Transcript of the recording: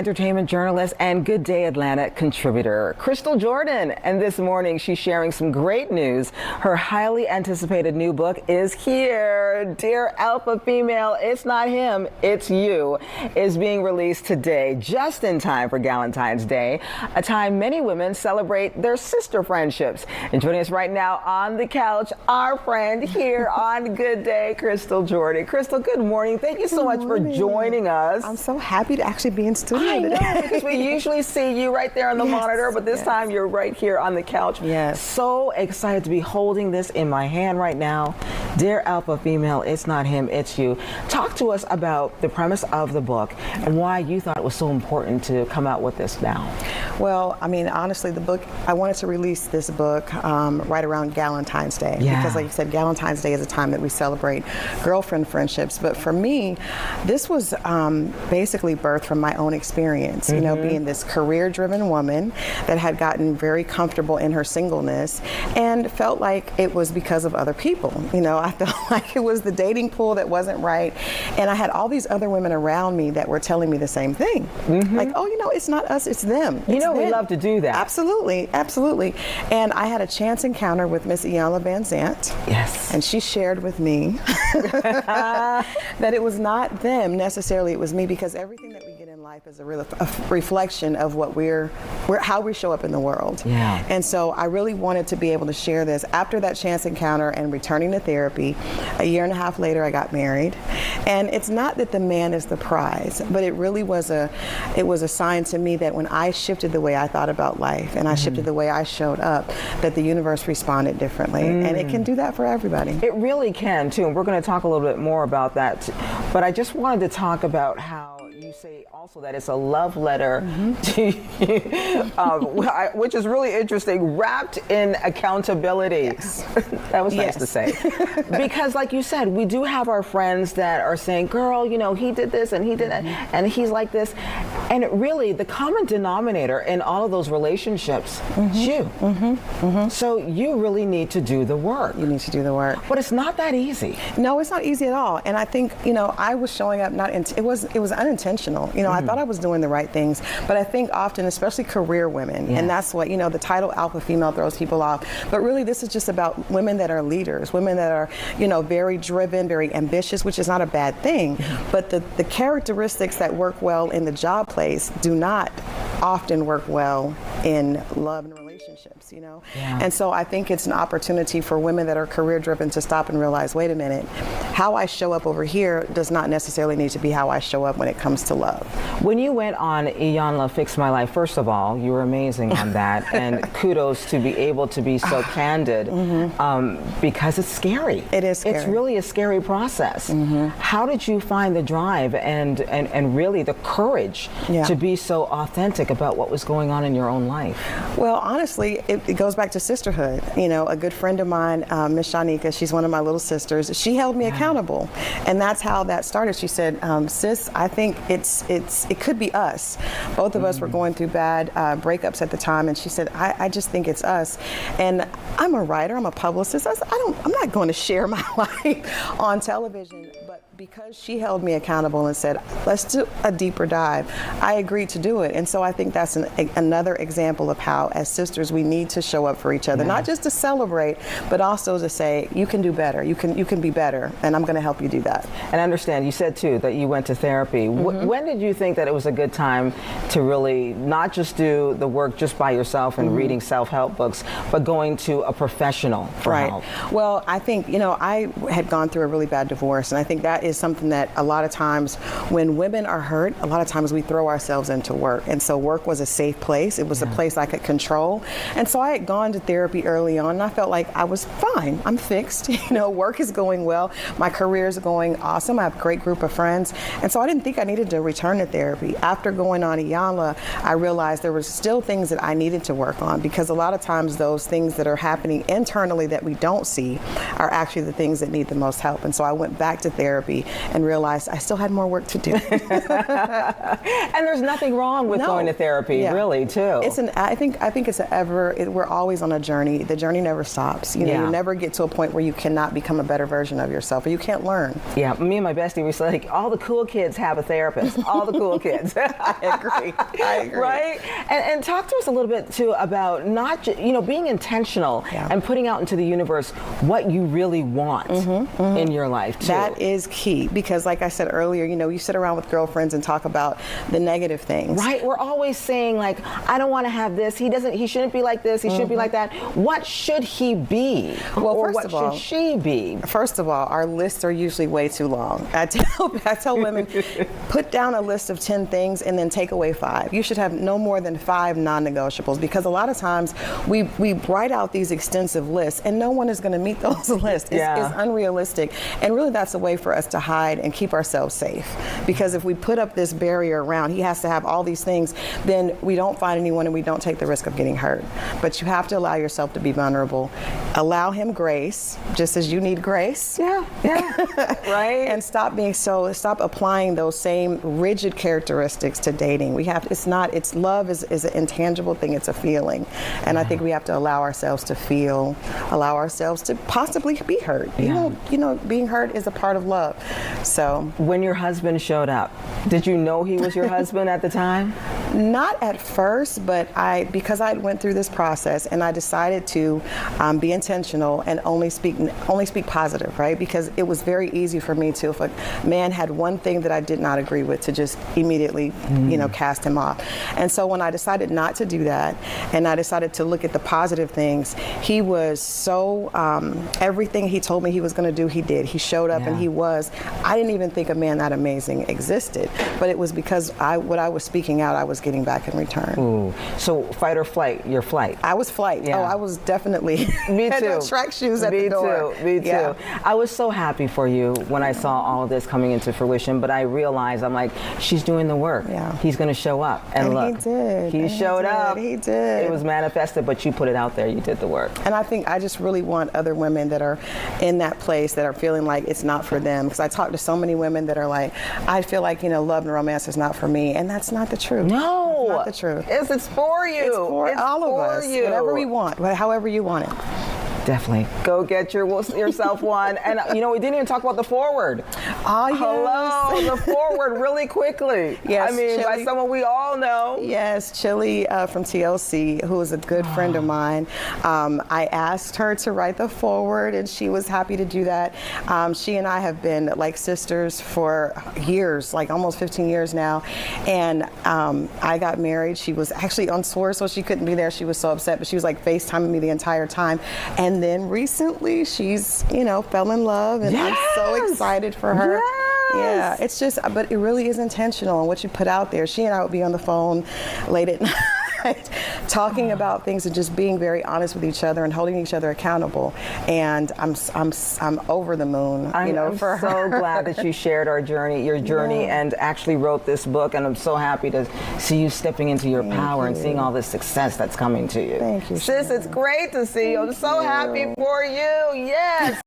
Entertainment journalist and Good Day Atlanta contributor, Christal Jordan. And this morning, she's sharing some great news. Her highly anticipated new book is here. Dear Alpha Female, It's Not Him, It's You, is being released today, just in time for Galentine's Day, a time many women celebrate their sister friendships. And joining us right now on the couch, our friend here on Good Day, Christal Jordan. Christal, good morning. Thank you so much for joining us. I'm so happy to actually be in studio. I know, because we usually see you right there on the monitor, but this time you're right here on the couch. Yes. So excited to be holding this in my hand right now. Dear Alpha Female, It's Not Him, It's You. Talk to us about the premise of the book and why you thought it was so important to come out with this now. Well, I mean, honestly, the book, I wanted to release this book right around Galentine's Day. Yeah. Because like you said, Galentine's Day is a time that we celebrate girlfriend friendships. But for me, this was basically birthed from my own experience. You know, being this career-driven woman that had gotten very comfortable in her singleness and felt like it was because of other people. You know, I felt like it was the dating pool that wasn't right. And I had all these other women around me that were telling me the same thing. Like, oh, you know, it's not us, it's them. You know, them. we love to do that. Absolutely, absolutely. And I had a chance encounter with Miss Iyanla Van Zant. Yes. And she shared with me that it was not them necessarily, it was me, because everything that we get in life is a reflection of what how we show up in the world. Yeah. And so I really wanted to be able to share this. After that chance encounter and returning to therapy, a year and a half later I got married. And it's not that the man is the prize, but it really was a sign to me that when I shifted the way I thought about life and I shifted the way I showed up, that the universe responded differently. And it can do that for everybody. It really can too, and we're going to talk a little bit more about that. But I just wanted to talk about how you say also that it's a love letter to you, which is really interesting, wrapped in accountability. Yes. That was nice to say. Because like you said, we do have our friends that are saying, girl, you know, he did this and he did that, and he's like this. And it really, the common denominator in all of those relationships is you. So you really need to do the work. You need to do the work. But it's not that easy. No, it's not easy at all. And I think, you know, I was showing up it was unintentional. You know, I thought I was doing the right things, but I think often, especially career women, and that's what, you know, the title Alpha Female throws people off. But really, this is just about women that are leaders, women that are, you know, very driven, very ambitious, which is not a bad thing. But the characteristics that work well in the job place do not often work well in love and relationships, you know? And so I think it's an opportunity for women that are career driven to stop and realize, wait a minute, how I show up over here does not necessarily need to be how I show up when it comes to love. When you went on Iyanla Fix My Life, first of all, you were amazing on that, and kudos to be able to be so candid, because it's scary. It is scary. It's really a scary process. How did you find the drive and really the courage to be so authentic about what was going on in your own life? Well, honestly, it goes back to sisterhood. You know, a good friend of mine, Miss Shanika, she's one of my little sisters, she held me accountable. And that's how that started. She said, sis, I think it could be us. Both of us were going through bad breakups at the time, and she said, I just think it's us. And I'm a writer, I'm a publicist. I said, I'm not going to share my life on television. But because she held me accountable and said, let's do a deeper dive, I agreed to do it. And so I think that's another example of how, as sisters, we need to show up for each other, not just to celebrate, but also to say, you can do better, you can be better, and I'm going to help you do that. And I understand, you said too that you went to therapy. When did you think that it was a good time to really not just do the work just by yourself and reading self-help books, but going to a professional for help? Well, I think, you know, I had gone through a really bad divorce, and I think that is something that a lot of times when women are hurt, a lot of times we throw ourselves into work. And so work was a safe place. It was a place I could control. And so I had gone to therapy early on, and I felt like I was fine. I'm fixed. You know, work is going well. My career is going awesome. I have a great group of friends. And so I didn't think I needed to return to therapy. After going on Iyanla, I realized there were still things that I needed to work on, because a lot of times those things that are happening internally that we don't see are actually the things that need the most help. And so I went back to therapy therapy and realized I still had more work to do. And there's nothing wrong with going to therapy, really, too. I think it's we're always on a journey. The journey never stops. You know, you never get to a point where you cannot become a better version of yourself, or you can't learn. Yeah, me and my bestie, we said, like, all the cool kids have a therapist. All the cool kids. I agree. Right? And talk to us a little bit, too, about not being intentional and putting out into the universe what you really want in your life, too. That is key, because like I said earlier, you sit around with girlfriends and talk about the negative things. Right. We're always saying, like, I don't want to have this. He shouldn't be like this. He shouldn't be like that. What should he be? Well, or first what of all, should she be? First of all, our lists are usually way too long. I tell women, put down a list of 10 things and then take away 5. You should have no more than 5 non-negotiables, because a lot of times we write out these extensive lists and no one is going to meet those lists. It's unrealistic, and really that's a way for us to hide and keep ourselves safe, because if we put up this barrier around, he has to have all these things, then we don't find anyone and we don't take the risk of getting hurt. But you have to allow yourself to be vulnerable. Allow him grace, just as you need grace. Yeah. Right. And stop applying those same rigid characteristics to dating. Love is an intangible thing. It's a feeling. And I think we have to allow ourselves to feel, allow ourselves to possibly be hurt. Yeah. Being hurt is a part of love. So when your husband showed up, did you know he was your husband at the time? Not at first, but because I went through this process and I decided to be intentional and only speak positive, right? Because it was very easy for me to, if a man had one thing that I did not agree with, to just immediately, cast him off. And so when I decided not to do that, and I decided to look at the positive things, he was so, everything he told me he was going to do, he did. He showed up and he was. I didn't even think a man that amazing existed, but it was because what I was speaking out, I was getting back in return. Ooh. So fight or flight, your flight. I was flight. Yeah. Oh, I was definitely Me too. had track shoes at the door. Me too. I was so happy for you when I saw all of this coming into fruition, but I realized, I'm like, she's doing the work. Yeah. He's going to show up. And look, he did. He showed up. He did. It was manifested, but you put it out there. You did the work. And I think I just really want other women that are in that place, that are feeling like it's not for them. Because I talk to so many women that are like, I feel like, love and romance is not for me. And that's not the truth. No. It's not the truth. It's for you. It's for all of us. You. Whatever we want, however you want it. Definitely. Go get yourself one. And, we didn't even talk about the forward. Oh, yes. Hello, the forward, really quickly. Yes, I mean, Chili, by someone we all know. Yes, Chili from TLC, who is a good friend of mine. I asked her to write the forward, and she was happy to do that. She and I have been like sisters for years, like almost 15 years now. And I got married. She was actually on tour, so she couldn't be there. She was so upset, but she was like FaceTiming me the entire time. And then recently she's, fell in love, and I'm so excited for her. Yes. Yeah, it's just, but it really is intentional on what you put out there. She and I would be on the phone late at night talking about things and just being very honest with each other and holding each other accountable. And I'm over the moon, I'm for so her. glad that you shared your journey, and actually wrote this book. And I'm so happy to see you stepping into your power and seeing all the success that's coming to you. Thank you, Sis, it's great to see you. I'm so happy for you. Yes.